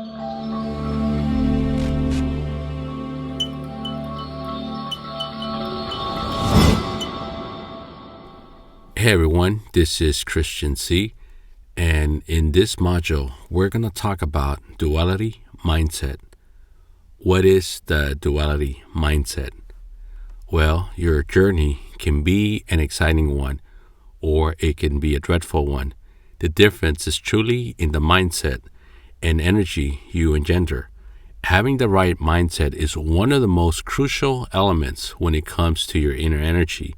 Hey everyone, this is Christian C, and in this module, we're going to talk about duality mindset. What is the duality mindset? Well, your journey can be an exciting one, or it can be a dreadful one. The difference is truly in the mindset and energy you engender. Having the right mindset is one of the most crucial elements when it comes to your inner energy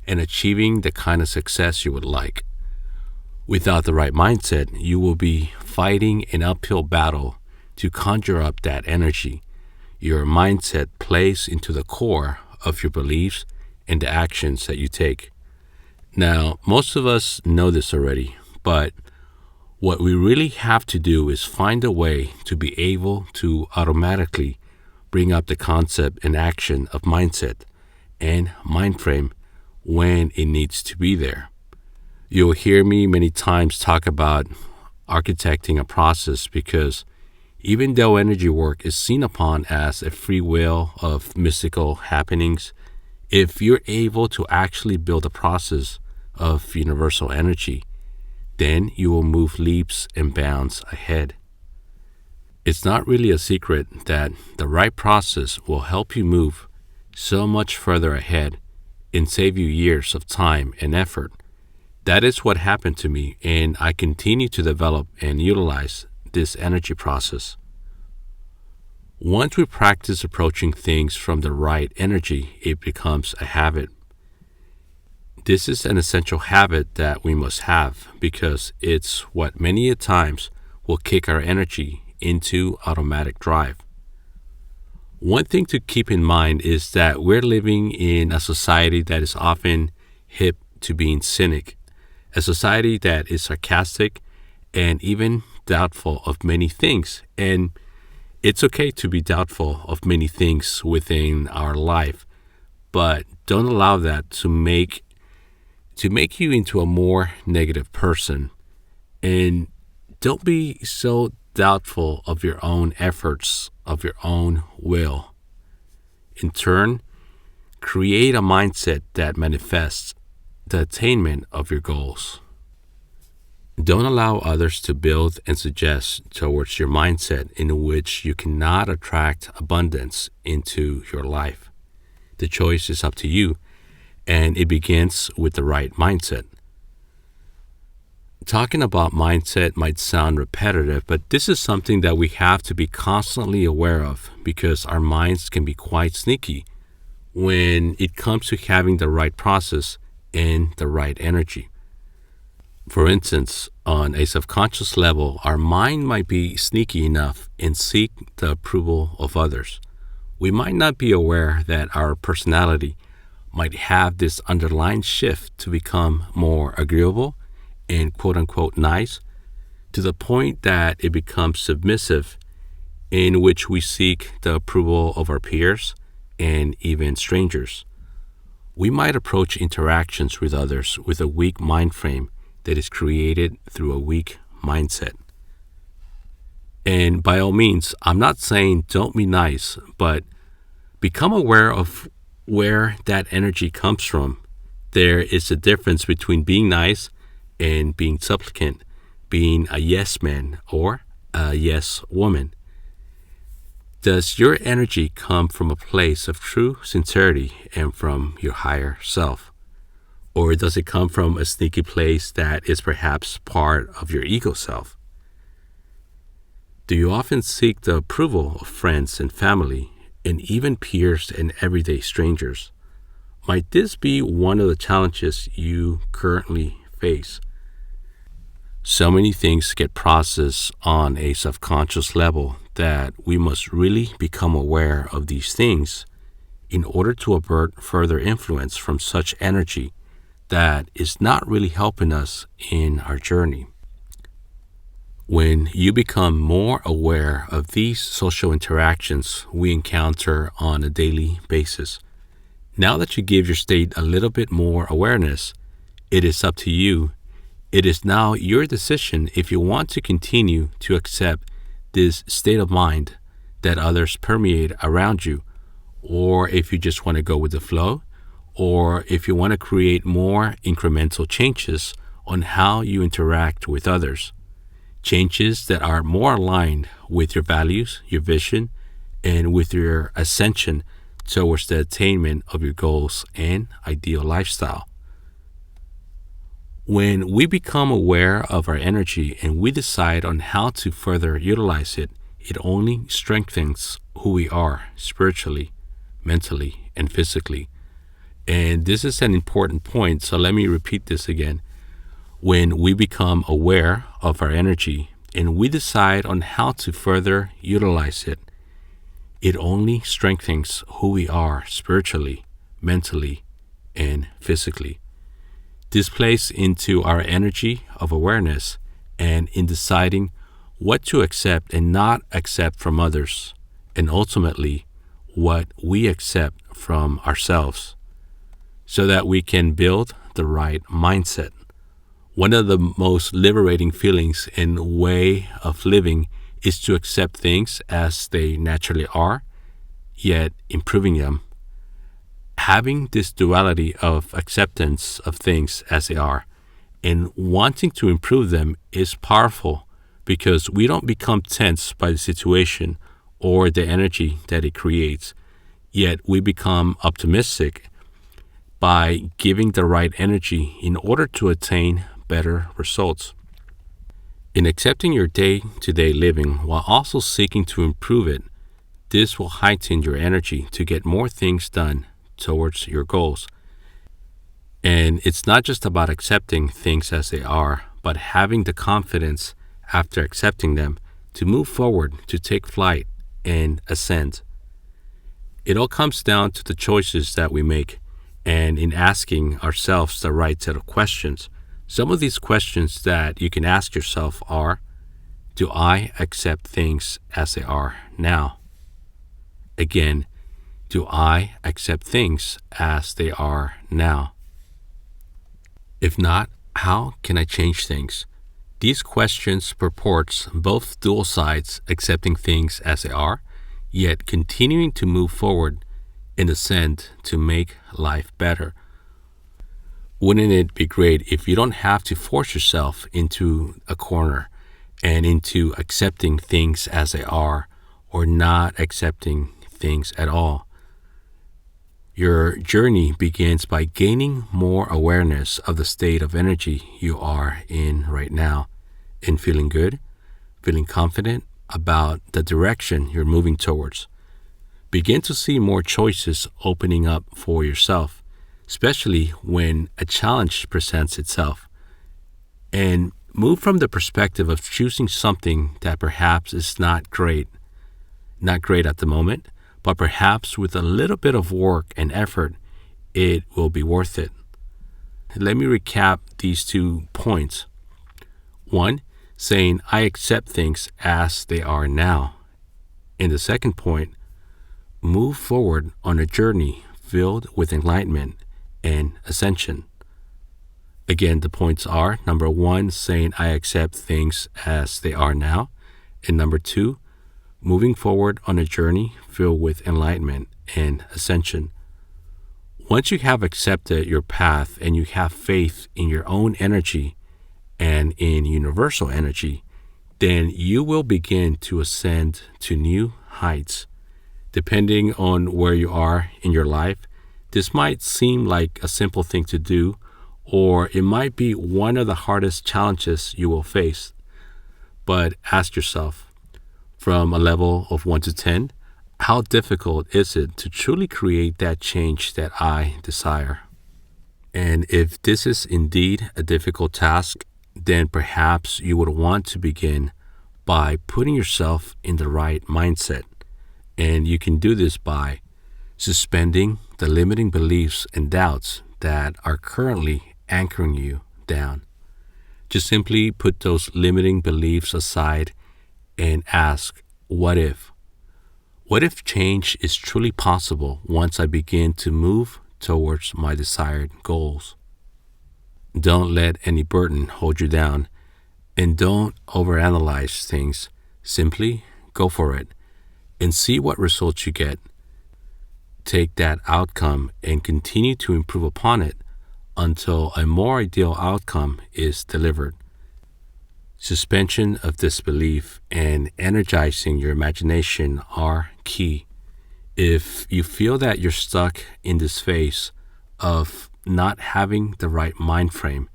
and achieving the kind of success you would like. Without the right mindset, you will be fighting an uphill battle to conjure up that energy. Your mindset plays into the core of your beliefs and the actions that you take. Now, most of us know this already, but what we really have to do is find a way to be able to automatically bring up the concept and action of mindset and mind frame when it needs to be there. You'll hear me many times talk about architecting a process because even though energy work is seen upon as a free will of mystical happenings, if you're able to actually build a process of universal energy, then you will move leaps and bounds ahead. It's not really a secret that the right process will help you move so much further ahead and save you years of time and effort. That is what happened to me, and I continue to develop and utilize this energy process. Once we practice approaching things from the right energy, it becomes a habit. This is an essential habit that we must have because it's what many a times will kick our energy into automatic drive. One thing to keep in mind is that we're living in a society that is often hip to being cynic, a society that is sarcastic and even doubtful of many things. And it's okay to be doubtful of many things within our life, but don't allow that to make you into a more negative person. And don't be so doubtful of your own efforts, of your own will. In turn, create a mindset that manifests the attainment of your goals. Don't allow others to build and suggest towards your mindset in which you cannot attract abundance into your life. The choice is up to you, and it begins with the right mindset. Talking about mindset might sound repetitive, but this is something that we have to be constantly aware of because our minds can be quite sneaky when it comes to having the right process and the right energy. For instance, on a subconscious level, our mind might be sneaky enough and seek the approval of others. We might not be aware that our personality might have this underlying shift to become more agreeable and quote-unquote nice, to the point that it becomes submissive, in which we seek the approval of our peers and even strangers. We might approach interactions with others with a weak mind frame that is created through a weak mindset. And by all means, I'm not saying don't be nice, but become aware of where that energy comes from. There is a difference between being nice and being supplicant, being a yes man or a yes woman. Does your energy come from a place of true sincerity and from your higher self? Or does it come from a sneaky place that is perhaps part of your ego self? Do you often seek the approval of friends and family and even peers and everyday strangers? Might this be one of the challenges you currently face? So many things get processed on a subconscious level that we must really become aware of these things in order to avert further influence from such energy that is not really helping us in our journey. When you become more aware of these social interactions we encounter on a daily basis, now that you give your state a little bit more awareness, it is up to you. It is now your decision if you want to continue to accept this state of mind that others permeate around you, or if you just want to go with the flow, or if you want to create more incremental changes on how you interact with others. Changes that are more aligned with your values, your vision, and with your ascension towards the attainment of your goals and ideal lifestyle. When we become aware of our energy and we decide on how to further utilize it, it only strengthens who we are spiritually, mentally, and physically. And this is an important point, so let me repeat this again. When we become aware of our energy and we decide on how to further utilize it, it only strengthens who we are spiritually, mentally, and physically. This plays into our energy of awareness and in deciding what to accept and not accept from others, and ultimately what we accept from ourselves, so that we can build the right mindset. One of the most liberating feelings and way of living is to accept things as they naturally are, yet improving them. Having this duality of acceptance of things as they are and wanting to improve them is powerful because we don't become tense by the situation or the energy that it creates, yet we become optimistic by giving the right energy in order to attain better results. In accepting your day-to-day living while also seeking to improve it, this will heighten your energy to get more things done towards your goals. And it's not just about accepting things as they are, but having the confidence after accepting them to move forward, to take flight and ascend. It all comes down to the choices that we make and in asking ourselves the right set of questions. Some of these questions that you can ask yourself are, do I accept things as they are now? Again, do I accept things as they are now? If not, how can I change things? These questions purports both dual sides accepting things as they are, yet continuing to move forward in ascent to make life better. Wouldn't it be great if you don't have to force yourself into a corner and into accepting things as they are or not accepting things at all? Your journey begins by gaining more awareness of the state of energy you are in right now and feeling good, feeling confident about the direction you're moving towards. Begin to see more choices opening up for yourself, especially when a challenge presents itself, and move from the perspective of choosing something that perhaps is not great at the moment, but perhaps with a little bit of work and effort, it will be worth it. Let me recap these 2 points. 1, saying I accept things as they are now. And the second point, move forward on a journey filled with enlightenment and ascension. Again, the points are, number 1, saying I accept things as they are now. And number 2, moving forward on a journey filled with enlightenment and ascension. Once you have accepted your path and you have faith in your own energy and in universal energy, then you will begin to ascend to new heights. Depending on where you are in your life, this might seem like a simple thing to do, or it might be one of the hardest challenges you will face. But ask yourself, from a level of 1 to 10, how difficult is it to truly create that change that I desire? And if this is indeed a difficult task, then perhaps you would want to begin by putting yourself in the right mindset. And you can do this by suspending the limiting beliefs and doubts that are currently anchoring you down. Just simply put those limiting beliefs aside and ask, what if? What if change is truly possible once I begin to move towards my desired goals? Don't let any burden hold you down, and don't overanalyze things. Simply go for it and see what results you get. Take that outcome and continue to improve upon it until a more ideal outcome is delivered. Suspension of disbelief and energizing your imagination are key. If you feel that you're stuck in this phase of not having the right mind frame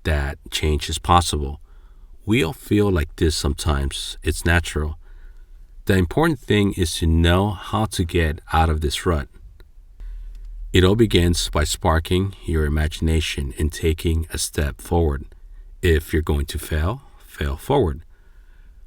that change is possible, we all feel like this sometimes. It's natural. The important thing is to know how to get out of this rut. It all begins by sparking your imagination and taking a step forward. If you're going to fail, fail forward.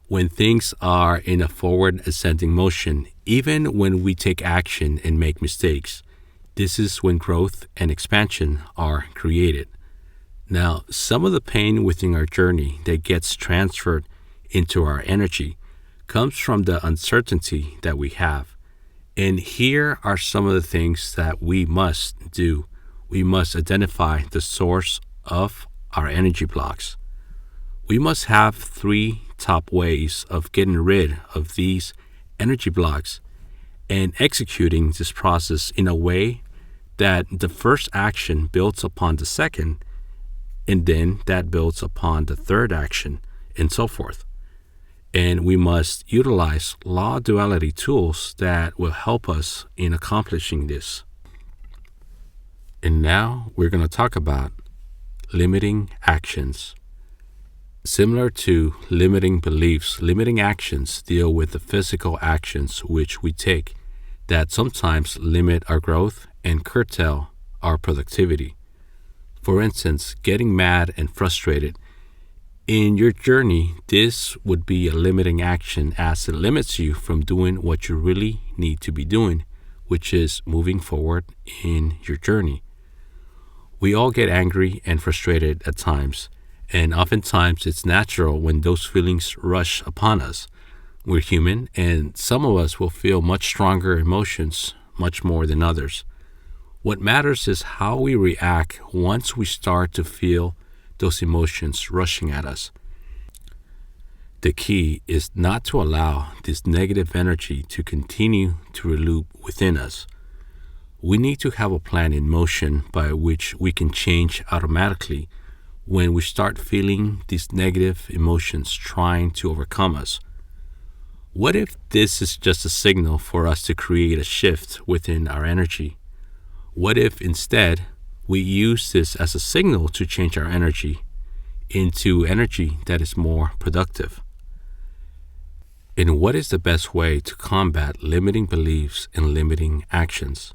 When things are in a forward ascending motion, even when we take action and make mistakes, this is when growth and expansion are created. Now, some of the pain within our journey that gets transferred into our energy comes from the uncertainty that we have. And here are some of the things that we must do. We must identify the source of our energy blocks. We must have 3 top ways of getting rid of these energy blocks and executing this process in a way that the first action builds upon the second, and then that builds upon the third action, and so forth. And we must utilize law duality tools that will help us in accomplishing this. And now we're going to talk about limiting actions. Similar to limiting beliefs, limiting actions deal with the physical actions which we take that sometimes limit our growth and curtail our productivity. For instance, getting mad and frustrated. In your journey, this would be a limiting action as it limits you from doing what you really need to be doing, which is moving forward in your journey. We all get angry and frustrated at times, and oftentimes it's natural when those feelings rush upon us. We're human, and some of us will feel much stronger emotions, much more than others. What matters is how we react once we start to feel those emotions rushing at us. The key is not to allow this negative energy to continue to elude within us. We need to have a plan in motion by which we can change automatically when we start feeling these negative emotions trying to overcome us. What if this is just a signal for us to create a shift within our energy? What if instead we use this as a signal to change our energy into energy that is more productive? And what is the best way to combat limiting beliefs and limiting actions?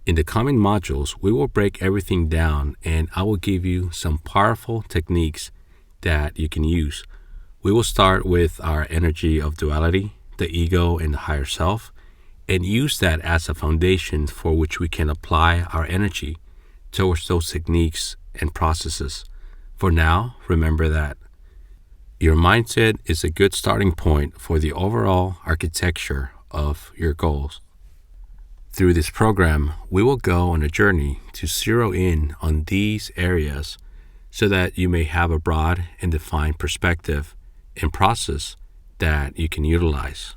In the coming modules, we will break everything down and I will give you some powerful techniques that you can use. We will start with our energy of duality, the ego and the higher self, and use that as a foundation for which we can apply our energy towards those techniques and processes. For now, remember that your mindset is a good starting point for the overall architecture of your goals. Through this program, we will go on a journey to zero in on these areas so that you may have a broad and defined perspective and process that you can utilize.